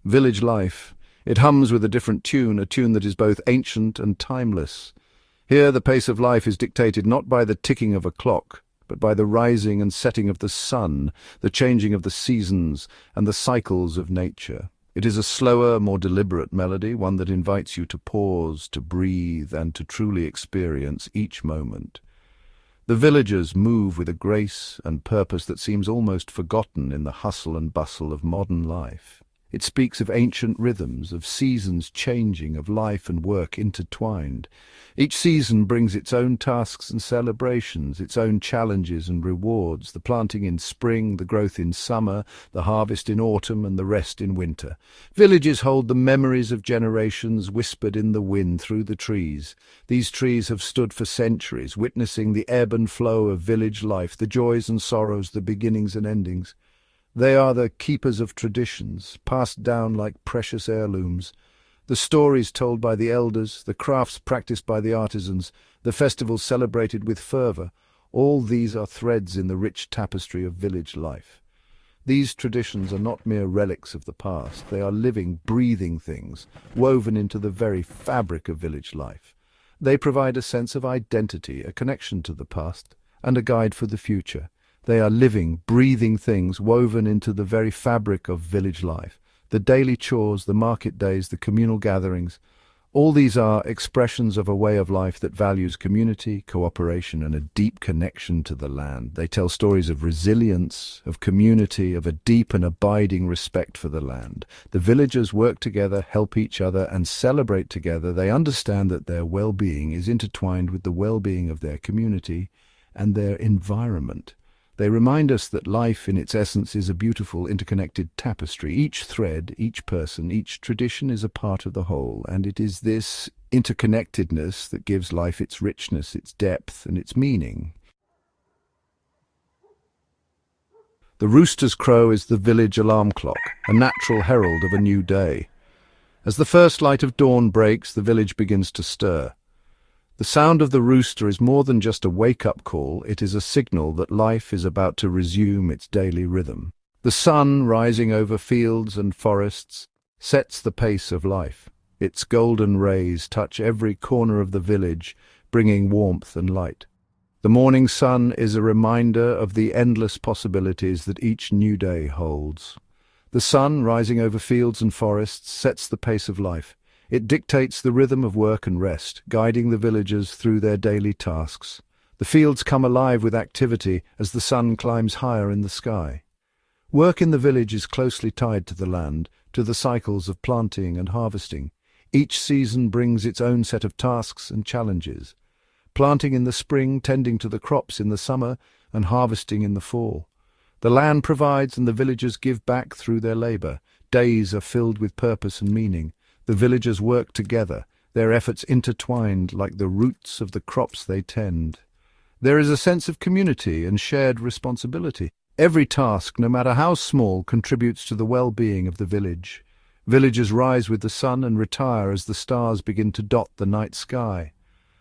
Village life. It hums with a different tune, a tune that is both ancient and timeless. Here the pace of life is dictated not by the ticking of a clock, but by the rising and setting of the sun, the changing of the seasons, and the cycles of nature. It is a slower, more deliberate melody, one that invites you to pause, to breathe, and to truly experience each moment. The villagers move with a grace and purpose that seems almost forgotten in the hustle and bustle of modern life. It speaks of ancient rhythms, of seasons changing, of life and work intertwined. Each season brings its own tasks and celebrations, its own challenges and rewards, the planting in spring, the growth in summer, the harvest in autumn, and the rest in winter. Villages hold the memories of generations whispered in the wind through the trees. These trees have stood for centuries, witnessing the ebb and flow of village life, the joys and sorrows, the beginnings and endings. They are the keepers of traditions, passed down like precious heirlooms. The stories told by the elders, the crafts practiced by the artisans, the festivals celebrated with fervour, all these are threads in the rich tapestry of village life. These traditions are not mere relics of the past, they are living, breathing things, woven into the very fabric of village life. They provide a sense of identity, a connection to the past, and a guide for the future. They are living, breathing things woven into the very fabric of village life. The daily chores, the market days, the communal gatherings, all these are expressions of a way of life that values community, cooperation, and a deep connection to the land. They tell stories of resilience, of community, of a deep and abiding respect for the land. The villagers work together, help each other, and celebrate together. They understand that their well-being is intertwined with the well-being of their community and their environment. They remind us that life in its essence is a beautiful interconnected tapestry. Each thread, each person, each tradition is a part of the whole, and it is this interconnectedness that gives life its richness, its depth, and its meaning. The rooster's crow is the village alarm clock, a natural herald of a new day. As the first light of dawn breaks, the village begins to stir. The sound of the rooster is more than just a wake-up call, it is a signal that life is about to resume its daily rhythm. The sun, rising over fields and forests, sets the pace of life. Its golden rays touch every corner of the village, bringing warmth and light. The morning sun is a reminder of the endless possibilities that each new day holds. The sun, rising over fields and forests, sets the pace of life. It dictates the rhythm of work and rest, guiding the villagers through their daily tasks. The fields come alive with activity as the sun climbs higher in the sky. Work in the village is closely tied to the land, to the cycles of planting and harvesting. Each season brings its own set of tasks and challenges. Planting in the spring, tending to the crops in the summer, and harvesting in the fall. The land provides and the villagers give back through their labour. Days are filled with purpose and meaning. The villagers work together, their efforts intertwined like the roots of the crops they tend. There is a sense of community and shared responsibility. Every task, no matter how small, contributes to the well-being of the village. Villagers rise with the sun and retire as the stars begin to dot the night sky.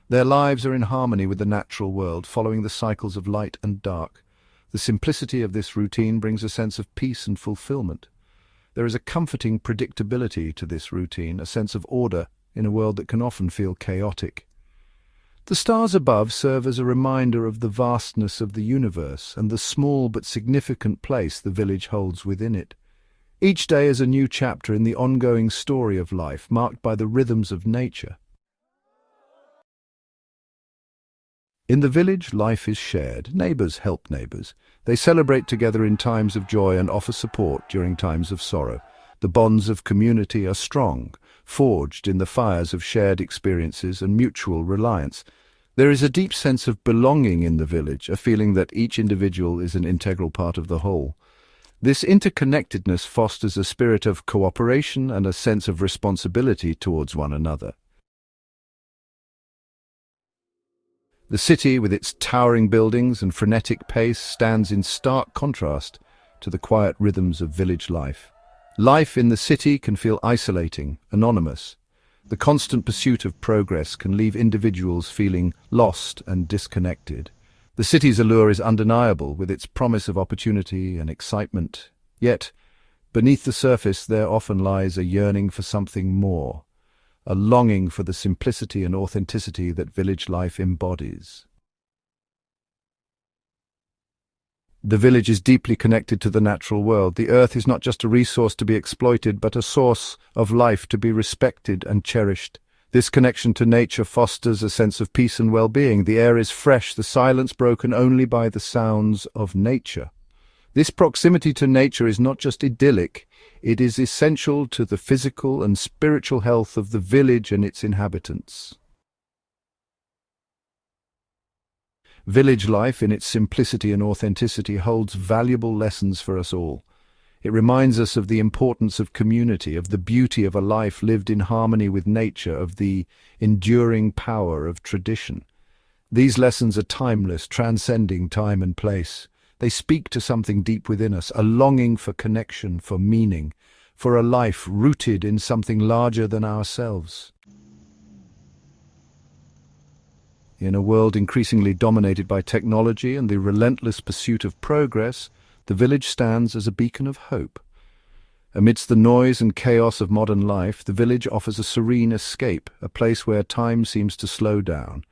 Their lives are in harmony with the natural world, following the cycles of light and dark. The simplicity of this routine brings a sense of peace and fulfillment. There is a comforting predictability to this routine, a sense of order in a world that can often feel chaotic. The stars above serve as a reminder of the vastness of the universe and the small but significant place the village holds within it. Each day is a new chapter in the ongoing story of life, marked by the rhythms of nature. In the village, life is shared. Neighbours help neighbours. They celebrate together in times of joy and offer support during times of sorrow. The bonds of community are strong, forged in the fires of shared experiences and mutual reliance. There is a deep sense of belonging in the village, a feeling that each individual is an integral part of the whole. This interconnectedness fosters a spirit of cooperation and a sense of responsibility towards one another. The city, with its towering buildings and frenetic pace, stands in stark contrast to the quiet rhythms of village life. Life in the city can feel isolating, anonymous. The constant pursuit of progress can leave individuals feeling lost and disconnected. The city's allure is undeniable, with its promise of opportunity and excitement. Yet, Beneath the surface there often lies a yearning for something more, a longing for the simplicity and authenticity that village life embodies. The village is deeply connected to the natural world. The earth is not just a resource to be exploited, but a source of life to be respected and cherished. This connection to nature fosters a sense of peace and well-being. The air is fresh, the silence broken only by the sounds of nature. This proximity to nature is not just idyllic, it is essential to the physical and spiritual health of the village and its inhabitants. Village life, in its simplicity and authenticity, holds valuable lessons for us all. It reminds us of the importance of community, of the beauty of a life lived in harmony with nature, of the enduring power of tradition. These lessons are timeless, transcending time and place. They speak to something deep within us, a longing for connection, for meaning, for a life rooted in something larger than ourselves. In a world increasingly dominated by technology and the relentless pursuit of progress, the village stands as a beacon of hope. Amidst the noise and chaos of modern life, the village offers a serene escape, a place where time seems to slow down,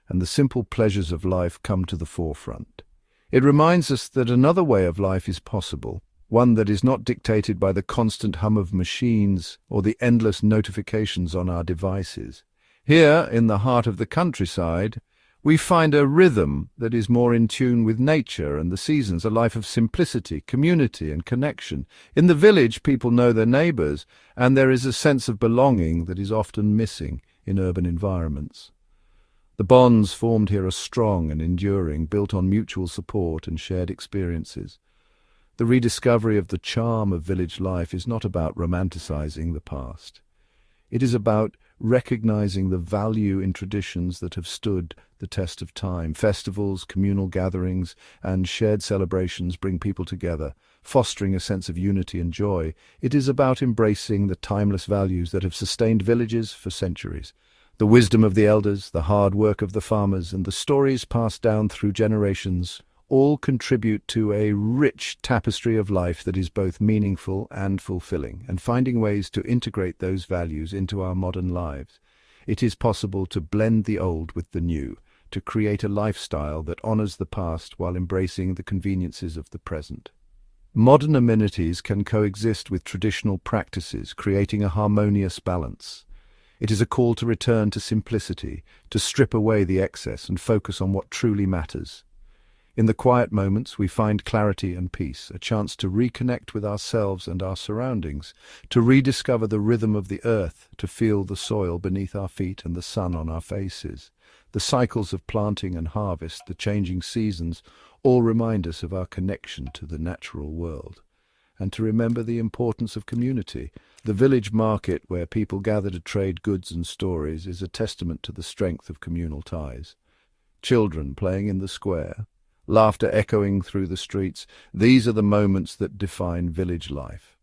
and the simple pleasures of life come to the forefront. It reminds us that another way of life is possible, one that is not dictated by the constant hum of machines or the endless notifications on our devices. Here, in the heart of the countryside, we find a rhythm that is more in tune with nature and the seasons, a life of simplicity, community, and connection. In the village, people know their neighbors, and there is a sense of belonging that is often missing in urban environments. The bonds formed here are strong and enduring, built on mutual support and shared experiences. The rediscovery of the charm of village life is not about romanticizing the past. It is about recognizing the value in traditions that have stood the test of time. Festivals, communal gatherings, and shared celebrations bring people together, fostering a sense of unity and joy. It is about embracing the timeless values that have sustained villages for centuries. The wisdom of the elders, the hard work of the farmers, and the stories passed down through generations all contribute to a rich tapestry of life that is both meaningful and fulfilling, and finding ways to integrate those values into our modern lives. It is possible to blend the old with the new, to create a lifestyle that honors the past while embracing the conveniences of the present. Modern amenities can coexist with traditional practices, creating a harmonious balance. It is a call to return to simplicity, to strip away the excess and focus on what truly matters. In the quiet moments, we find clarity and peace, a chance to reconnect with ourselves and our surroundings, to rediscover the rhythm of the earth, to feel the soil beneath our feet and the sun on our faces. The cycles of planting and harvest, the changing seasons, all remind us of our connection to the natural world. And to remember the importance of community. The village market, where people gather to trade goods and stories, is a testament to the strength of communal ties. Children playing in the square, laughter echoing through the streets, these are the moments that define village life.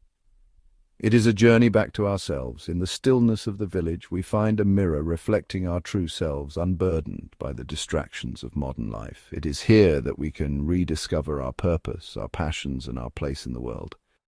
It is a journey back to ourselves. In the stillness of the village, we find a mirror reflecting our true selves, unburdened by the distractions of modern life. It is here that we can rediscover our purpose, our passions, and our place in the world.